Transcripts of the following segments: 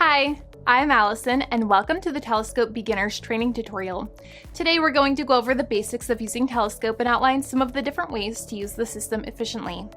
Hi, I'm Allison and welcome to the Telescope Beginners Training Tutorial. Today we're going to go over the basics of using Telescope and outline some of the different ways to use the system efficiently.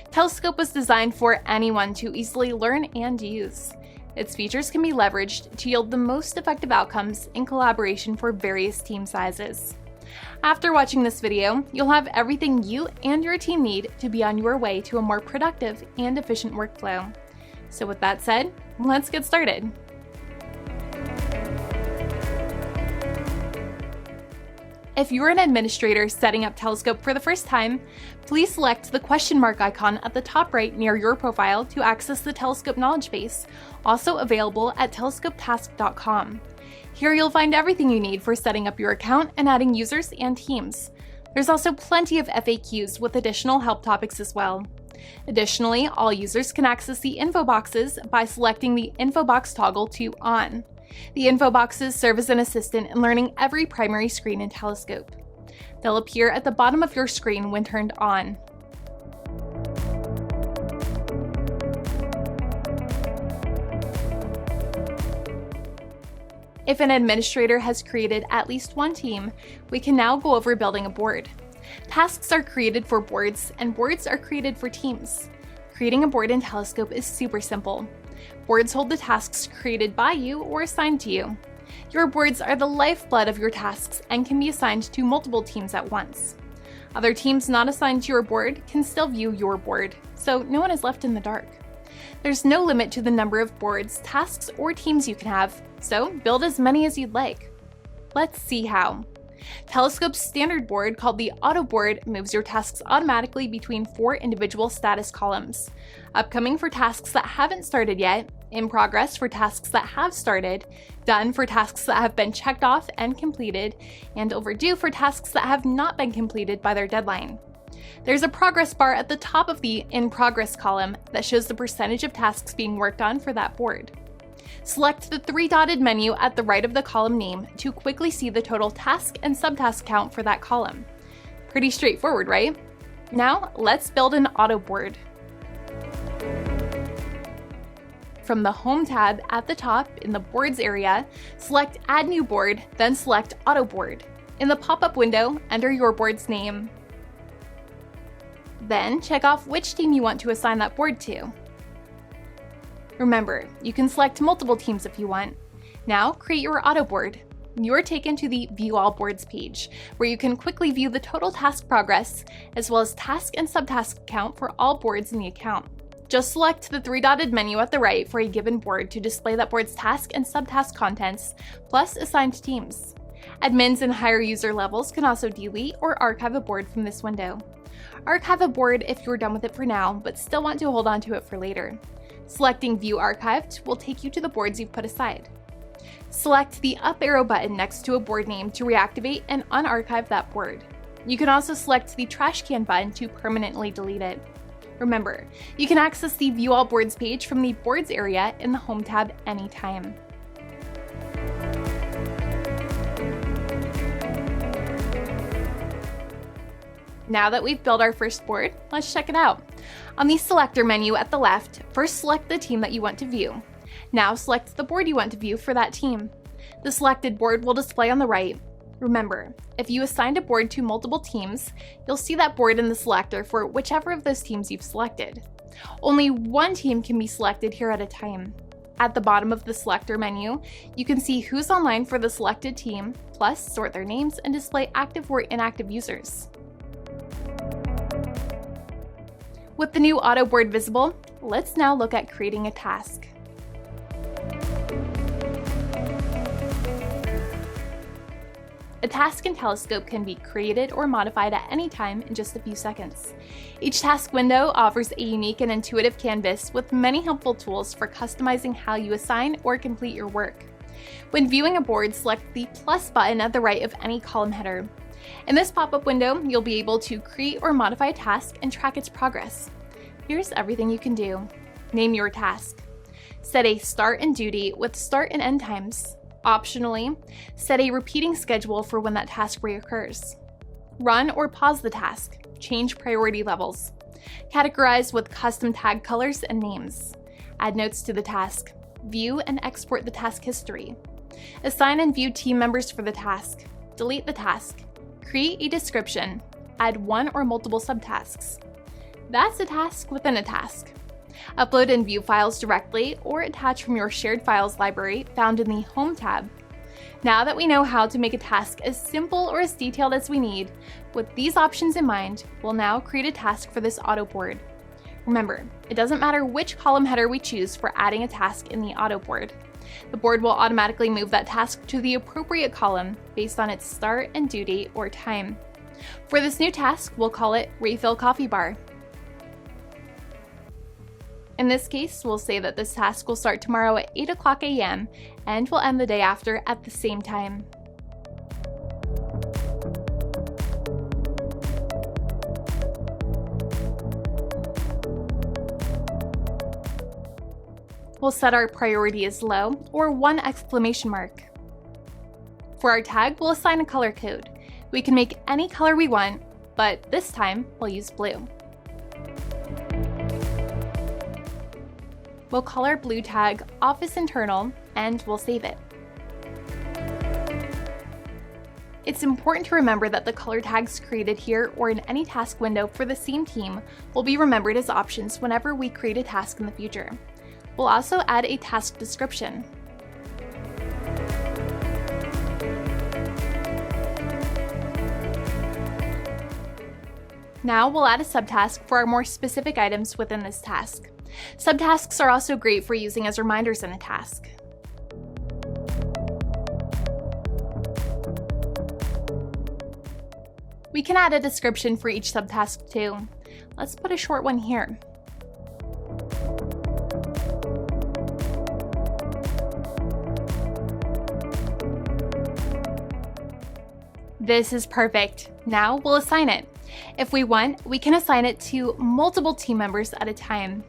Telescope was designed for anyone to easily learn and use. Its features can be leveraged to yield the most effective outcomes in collaboration for various team sizes. After watching this video, you'll have everything you and your team need to be on your way to a more productive and efficient workflow. So with that said, let's get started. If you're an administrator setting up Telescope for the first time, please select the question mark icon at the top right near your profile to access the Telescope knowledge base, also available at telescopetask.com. Here you'll find everything you need for setting up your account and adding users and teams. There's also plenty of FAQs with additional help topics as well. Additionally, all users can access the info boxes by selecting the info box toggle to on. The info boxes serve as an assistant in learning every primary screen in Telescope. They'll appear at the bottom of your screen when turned on. If an administrator has created at least one team, we can now go over building a board. Tasks are created for boards, and boards are created for teams. Creating a board in Telescope is super simple. Boards hold the tasks created by you or assigned to you. Your boards are the lifeblood of your tasks and can be assigned to multiple teams at once. Other teams not assigned to your board can still view your board, so no one is left in the dark. There's no limit to the number of boards, tasks, or teams you can have, so build as many as you'd like. Let's see how. Telescope's standard board, called the Auto Board, moves your tasks automatically between 4 individual status columns: upcoming for tasks that haven't started yet, in progress for tasks that have started, done for tasks that have been checked off and completed, and overdue for tasks that have not been completed by their deadline. There's a progress bar at the top of the In Progress column that shows the percentage of tasks being worked on for that board. Select the 3-dotted menu at the right of the column name to quickly see the total task and subtask count for that column. Pretty straightforward, right? Now, let's build an auto board. From the Home tab at the top in the Boards area, select Add New Board, then select Auto Board. In the pop-up window, enter your board's name. Then check off which team you want to assign that board to. Remember, you can select multiple teams if you want. Now, create your auto board. You are taken to the View All Boards page, where you can quickly view the total task progress, as well as task and subtask count for all boards in the account. Just select the 3-dotted menu at the right for a given board to display that board's task and subtask contents, plus assigned teams. Admins and higher user levels can also delete or archive a board from this window. Archive a board if you're done with it for now, but still want to hold on to it for later. Selecting View Archived will take you to the boards you've put aside. Select the up arrow button next to a board name to reactivate and unarchive that board. You can also select the trash can button to permanently delete it. Remember, you can access the View All Boards page from the Boards area in the Home tab anytime. Now that we've built our first board, let's check it out. On the Selector menu at the left, first select the team that you want to view. Now select the board you want to view for that team. The selected board will display on the right. Remember, if you assigned a board to multiple teams, you'll see that board in the selector for whichever of those teams you've selected. Only one team can be selected here at a time. At the bottom of the Selector menu, you can see who's online for the selected team, plus sort their names and display active or inactive users. With the new auto board visible, let's now look at creating a task. A task in Telescope can be created or modified at any time in just a few seconds. Each task window offers a unique and intuitive canvas with many helpful tools for customizing how you assign or complete your work. When viewing a board, select the plus button at the right of any column header. In this pop-up window, you'll be able to create or modify a task and track its progress. Here's everything you can do. Name your task. Set a start and due date with start and end times. Optionally, set a repeating schedule for when that task reoccurs. Run or pause the task. Change priority levels. Categorize with custom tag colors and names. Add notes to the task. view and export the task history. Assign and view team members for the task. Delete the task. Create a description. Add one or multiple subtasks. That's a task within a task. Upload and view files directly or attach from your shared files library found in the Home tab. Now that we know how to make a task as simple or as detailed as we need, with these options in mind, we'll now create a task for this auto board. Remember, it doesn't matter which column header we choose for adding a task in the auto board. The board will automatically move that task to the appropriate column based on its start and due date or time. For this new task, we'll call it Refill Coffee Bar. In this case, we'll say that this task will start tomorrow at 8 o'clock a.m. and will end the day after at the same time. We'll set our priority as low or 1 exclamation mark. For our tag, we'll assign a color code. We can make any color we want, but this time we'll use blue. We'll call our blue tag Office Internal and we'll save it. It's important to remember that the color tags created here or in any task window for the same team will be remembered as options whenever we create a task in the future. We'll also add a task description. Now we'll add a subtask for our more specific items within this task. Subtasks are also great for using as reminders in a task. We can add a description for each subtask too. Let's put a short one here. This is perfect. Now we'll assign it. If we want, we can assign it to multiple team members at a time.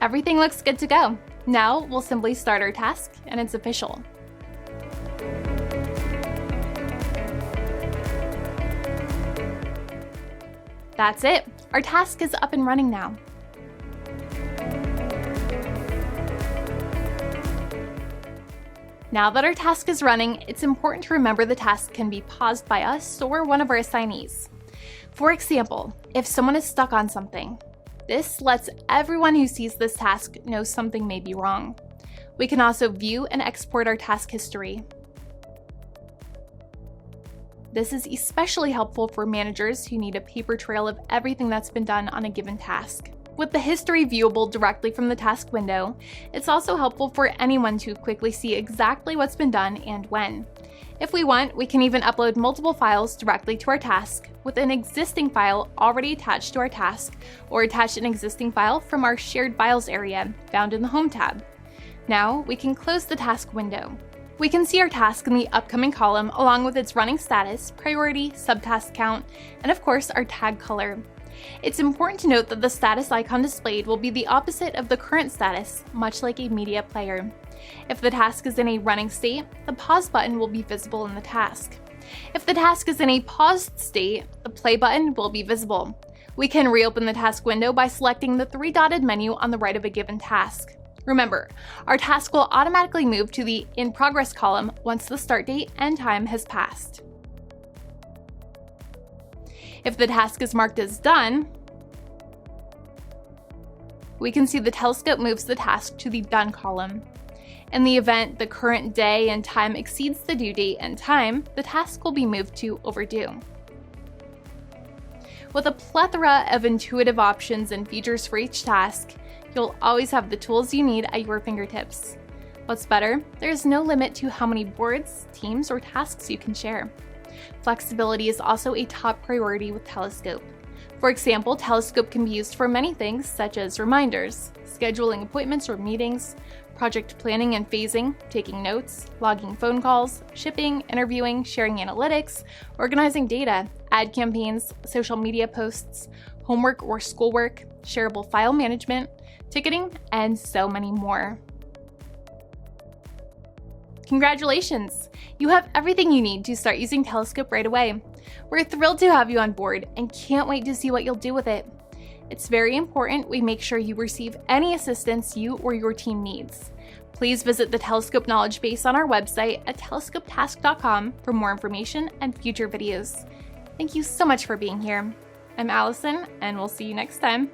Everything looks good to go. Now we'll simply start our task and it's official. That's it. Our task is up and running now. Now that our task is running, it's important to remember the task can be paused by us or one of our assignees. For example, if someone is stuck on something, this lets everyone who sees this task know something may be wrong. We can also view and export our task history. This is especially helpful for managers who need a paper trail of everything that's been done on a given task. With the history viewable directly from the task window, it's also helpful for anyone to quickly see exactly what's been done and when. If we want, we can even upload multiple files directly to our task with an existing file already attached to our task, or attach an existing file from our shared files area found in the Home tab. Now we can close the task window. We can see our task in the upcoming column along with its running status, priority, subtask count, and of course our tag color. It's important to note that the status icon displayed will be the opposite of the current status, much like a media player. If the task is in a running state, the pause button will be visible in the task. If the task is in a paused state, the play button will be visible. We can reopen the task window by selecting the 3-dotted menu on the right of a given task. Remember, our task will automatically move to the In Progress column once the start date and time has passed. If the task is marked as done, we can see the telescope moves the task to the Done column. In the event the current day and time exceeds the due date and time, the task will be moved to Overdue. With a plethora of intuitive options and features for each task, you'll always have the tools you need at your fingertips. What's better, there's no limit to how many boards, teams, or tasks you can share. Flexibility is also a top priority with Telescope. For example, Telescope can be used for many things such as reminders, scheduling appointments or meetings, project planning and phasing, taking notes, logging phone calls, shipping, interviewing, sharing analytics, organizing data, ad campaigns, social media posts, homework or schoolwork, shareable file management, ticketing, and so many more. Congratulations! You have everything you need to start using Telescope right away. We're thrilled to have you on board and can't wait to see what you'll do with it. It's very important we make sure you receive any assistance you or your team needs. Please visit the Telescope knowledge base on our website at telescopetask.com for more information and future videos. Thank you so much for being here. I'm Allison, and we'll see you next time.